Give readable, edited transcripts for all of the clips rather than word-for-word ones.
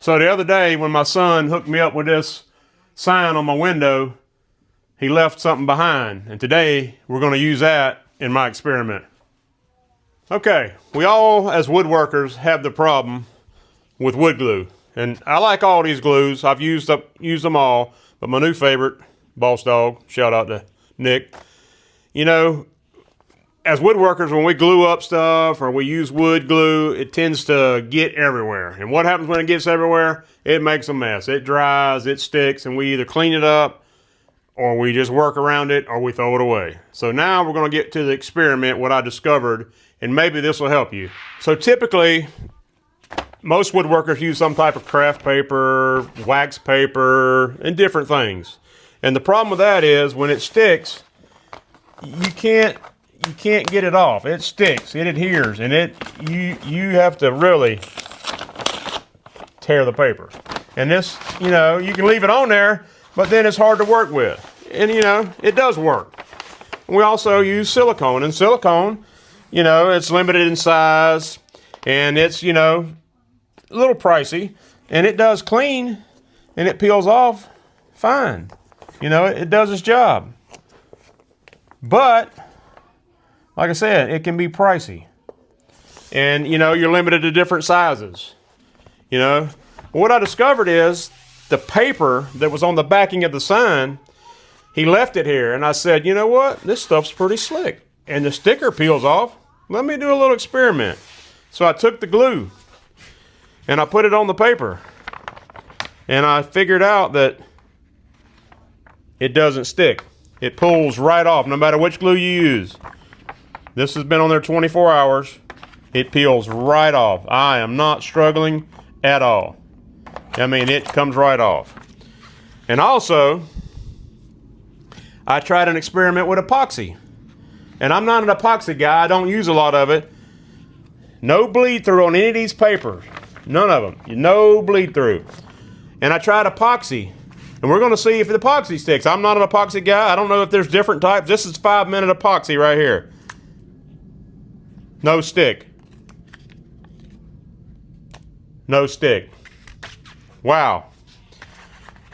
So the other day when my son hooked me up with this sign on my window, he left something behind. And today we're going to use that in my experiment. Okay, we all as woodworkers have the problem with wood glue. And I like all these glues. I've used them all. But my new favorite, Boss Dog, shout out to Nick. You know, as woodworkers, when we glue up stuff or we use wood glue, it tends to get everywhere. And what happens when it gets everywhere? It makes a mess. It dries, it sticks, and we either clean it up or we just work around it or we throw it away. So now we're going to get to the experiment, what I discovered, and maybe this will help you. So typically, most woodworkers use some type of craft paper, wax paper, and different things. And the problem with that is when it sticks, you can't get it off. It sticks, it adheres, and you have to really tear the paper. And this, you know, you can leave it on there, but then it's hard to work with. And you know, it does work. We also use silicone, and silicone, you know, it's limited in size, and it's, you know, a little pricey, and it does clean, and it peels off fine. You know, it does its job. But like I said, it can be pricey. And, you know, you're limited to different sizes. You know, what I discovered is the paper that was on the backing of the sign, he left it here. And I said, you know what? This stuff's pretty slick. And the sticker peels off. Let me do a little experiment. So I took the glue and I put it on the paper. And I figured out that it doesn't stick. It pulls right off, no matter which glue you use. This has been on there 24 hours. It peels right off. I am not struggling at all. I mean, it comes right off. And also, I tried an experiment with epoxy. And I'm not an epoxy guy. I don't use a lot of it. No bleed through on any of these papers. None of them. No bleed through. And I tried epoxy. And we're going to see if the epoxy sticks. I'm not an epoxy guy. I don't know if there's different types. This is 5-minute epoxy right here. No stick. No stick. Wow.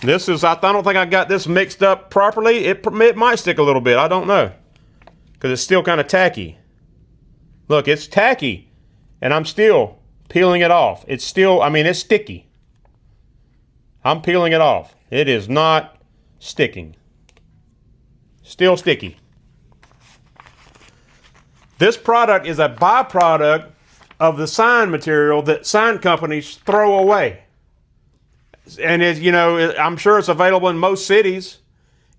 This is, I don't think I got this mixed up properly. It might stick a little bit. I don't know. Because it's still kind of tacky. Look, it's tacky. And I'm still peeling it off. It's still, I mean, it's sticky. I'm peeling it off. It is not sticking. Still sticky. This product is a byproduct of the sign material that sign companies throw away. And as you know, I'm sure it's available in most cities,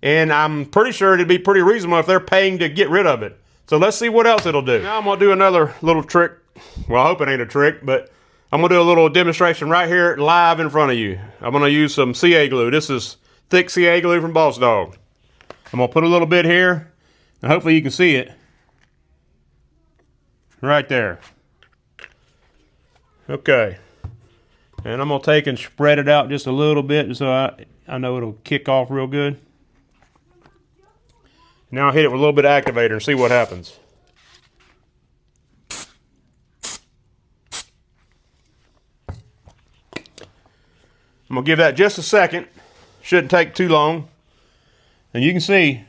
and I'm pretty sure it'd be pretty reasonable if they're paying to get rid of it. So let's see what else it'll do. Now I'm gonna do another little trick. Well, I hope it ain't a trick, but I'm gonna do a little demonstration right here live in front of you. I'm gonna use some CA glue. This is thick CA glue from Boss Dog. I'm gonna put a little bit here, and hopefully you can see it. Right there. Okay. And I'm gonna take and spread it out just a little bit so I know it'll kick off real good. Now I'll hit it with a little bit of activator and see what happens. I'm gonna give that just a second. Shouldn't take too long. And you can see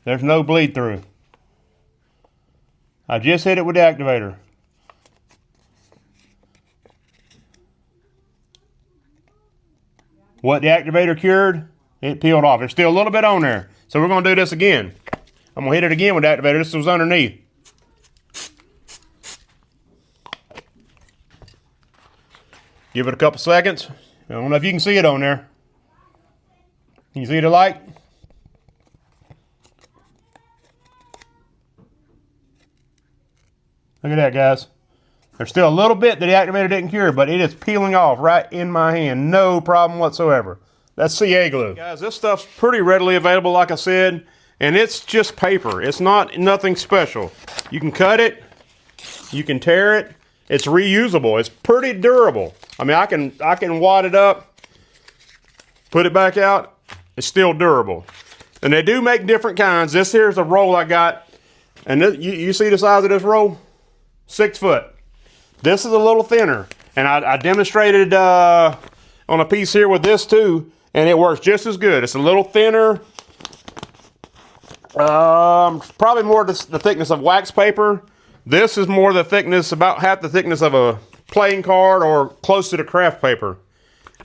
there's no bleed through. I just hit it with the activator. What the activator cured, it peeled off. There's still a little bit on there. So we're gonna do this again. I'm gonna hit it again with the activator. This was underneath. Give it a couple seconds. I don't know if you can see it on there. Can you see the light? Look at that, guys. There's still a little bit that the activator didn't cure, but it is peeling off right in my hand. No problem whatsoever. That's CA glue. Guys, this stuff's pretty readily available, like I said, and it's just paper. It's nothing special. You can cut it, you can tear it. It's reusable. It's pretty durable. I mean, I can wad it up, put it back out. It's still durable. And they do make different kinds. This here's a roll I got, and this, you see the size of this roll? 6 foot. This is a little thinner, and I demonstrated on a piece here with this too, and it works just as good. It's a little thinner, probably more the thickness of wax paper. This is more the thickness, about half the thickness of a playing card or close to the craft paper.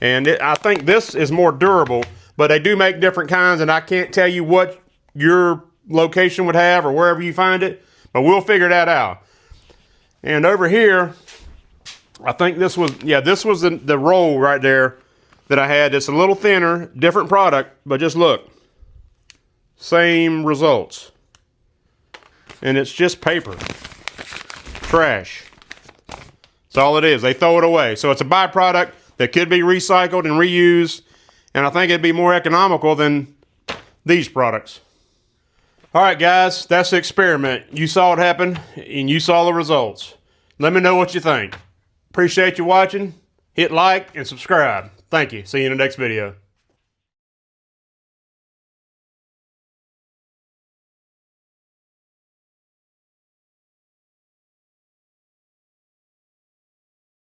And I think this is more durable, but they do make different kinds, and I can't tell you what your location would have or wherever you find it, but we'll figure that out. And over here, I think this was the roll right there that I had. It's a little thinner, different product, but just look. Same results. And it's just paper. Trash. That's all it is. They throw it away. So it's a byproduct that could be recycled and reused, and I think it'd be more economical than these products. All right, guys, that's the experiment. You saw it happen, and you saw the results. Let me know what you think. Appreciate you watching. Hit like and subscribe. Thank you. See you in the next video.